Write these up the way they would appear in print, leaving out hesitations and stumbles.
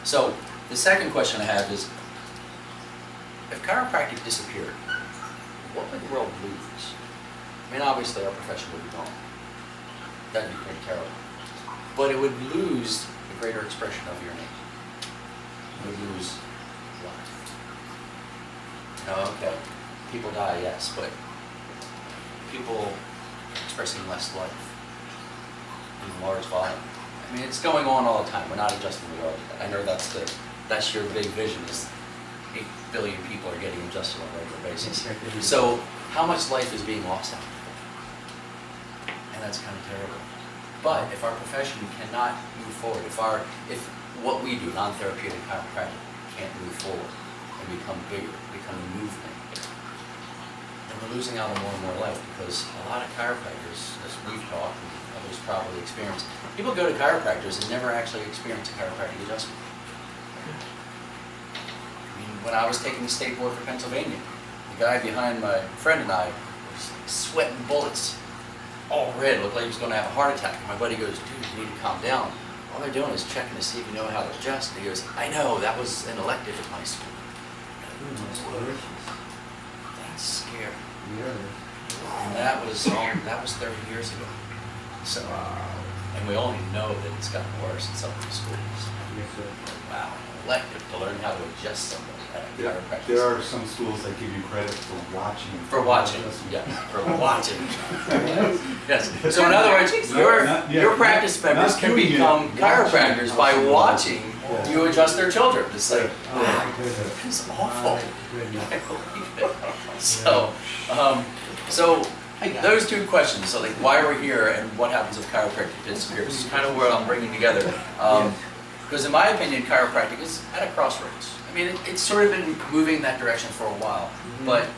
So the second question I have is, if chiropractic disappeared, what would the world lose? I mean, obviously our profession would be gone. That'd be pretty terrible. But it would lose the greater expression of your name. It would lose life. Okay, people die, yes, but people expressing less life in large volume. I mean, it's going on all the time. We're not adjusting the world. I know that's your big vision, is 8 billion people are getting adjusted on a regular basis. So how much life is being lost out there? And that's kind of terrible. But if our profession cannot move forward, if what we do, non-therapeutic chiropractic, can't move forward and become bigger, become a movement, then we're losing out on more and more life, because a lot of chiropractors, as we've talked and others probably experience, people go to chiropractors and never actually experience a chiropractic adjustment. I mean, when I was taking the state board for Pennsylvania, the guy behind my friend and I was sweating bullets, all red, looked like he was going to have a heart attack. And my buddy goes, dude, you need to calm down. All they're doing is checking to see if you know how to adjust. And he goes, I know, that was an elective at my school. That's scary. And that was 30 years ago. So, and we only know that it's gotten worse in some of the schools. Wow, elective to learn how to adjust somebody. There are some schools that give you credit for watching. For watching, yeah, for watching. Yes. So in other words, your practice members can become chiropractors by watching you adjust their children. It's like, it's awful. I believe it. So those two questions. So like, why we're here and what happens if chiropractic disappears is kind of where I'm bringing together. Because in my opinion, chiropractic is at a crossroads. I mean, it's sort of been moving in that direction for a while, but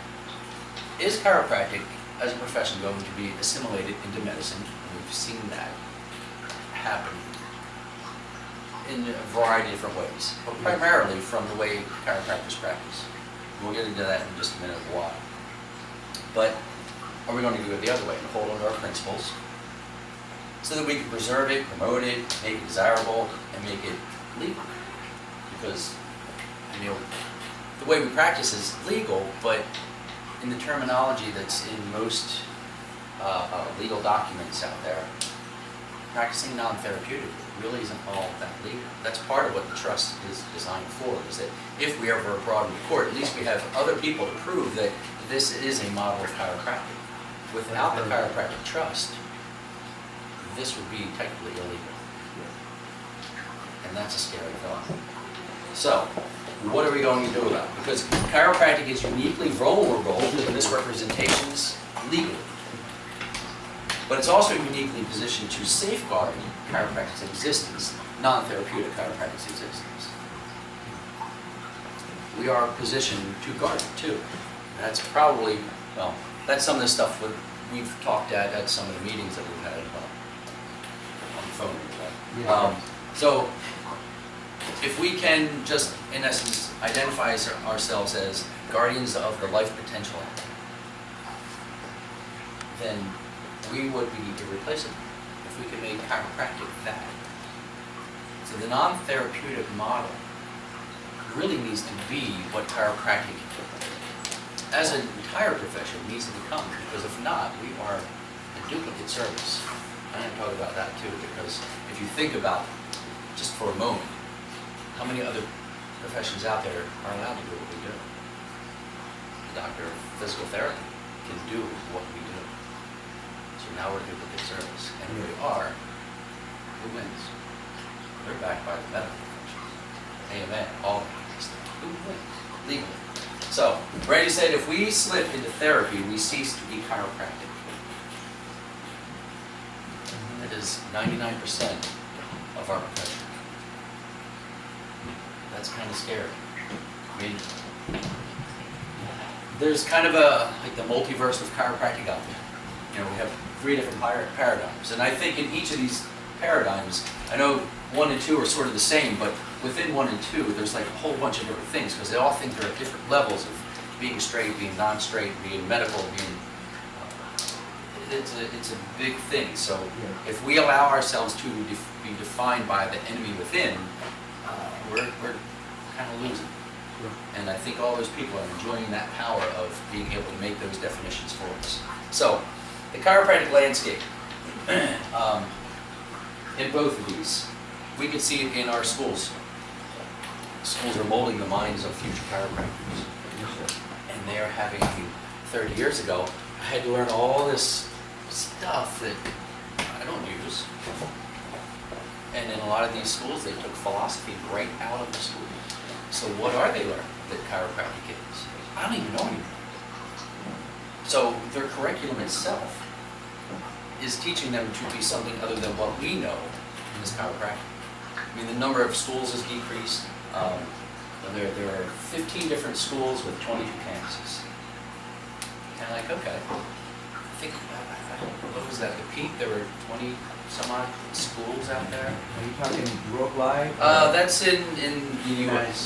is chiropractic as a profession going to be assimilated into medicine? And we've seen that happen in a variety of different ways, but primarily from the way chiropractors practice. We'll get into that in just a minute of why. But are we going to do it the other way and hold on to our principles so that we can preserve it, promote it, make it desirable, and make it legal? Because the way we practice is legal, but in the terminology that's in most legal documents out there, practicing non-therapeutic really isn't all that legal. That's part of what the trust is designed for, is that if we ever are brought into court, at least we have other people to prove that this is a model of chiropractic. Without the chiropractic trust, this would be technically illegal. And that's a scary thought. So, what are we going to do about it? Because chiropractic is uniquely vulnerable to misrepresentations legally. But it's also uniquely positioned to safeguard chiropractic's existence, non-therapeutic chiropractic's existence. We are positioned to guard it too. That's probably, well, that's some of the stuff we've talked at some of the meetings that we've had on the phone. So, if we can just, in essence, identify ourselves as guardians of the life potential, then we would be irreplaceable if we could make chiropractic that. So the non-therapeutic model really needs to be what chiropractic, as an entire profession, needs to become, because if not, we are a duplicate service. I'm going to talk about that too, because if you think about it, just for a moment, how many other professions out there are allowed to do what we do? The doctor of physical therapy can do what we do. So now we're a duplicate service. And if we are, who wins? They're backed by the medical profession. AMN, all of that stuff. Who wins? Legally. So, Brady said if we slip into therapy, we cease to be chiropractic. That is 99% of our profession. That's kind of scary. I mean, there's kind of like the multiverse of chiropractic out there. We have 3 different paradigms. And I think in each of these paradigms, I know 1 and 2 are sort of the same, but within 1 and 2, there's like a whole bunch of different things, because they all think they're at different levels of being straight, being non-straight, being medical, being... It's a big thing. So if we allow ourselves to be defined by the enemy within, we're kind of losing. And I think all those people are enjoying that power of being able to make those definitions for us. So, the chiropractic landscape, in both of these, we can see it in our schools. Schools are molding the minds of future chiropractors. And they're having, 30 years ago, I had to learn all this stuff that I don't use. And in a lot of these schools, they took philosophy right out of the school. So what are they learning that chiropractic is? I don't even know anymore. So their curriculum itself is teaching them to be something other than what we know as chiropractic. I mean, the number of schools has decreased. There are 15 different schools with 22 campuses. And like, okay, I think, what was that, the peak? There were 20 some odd schools out there. Are you talking worldwide? That's in the US.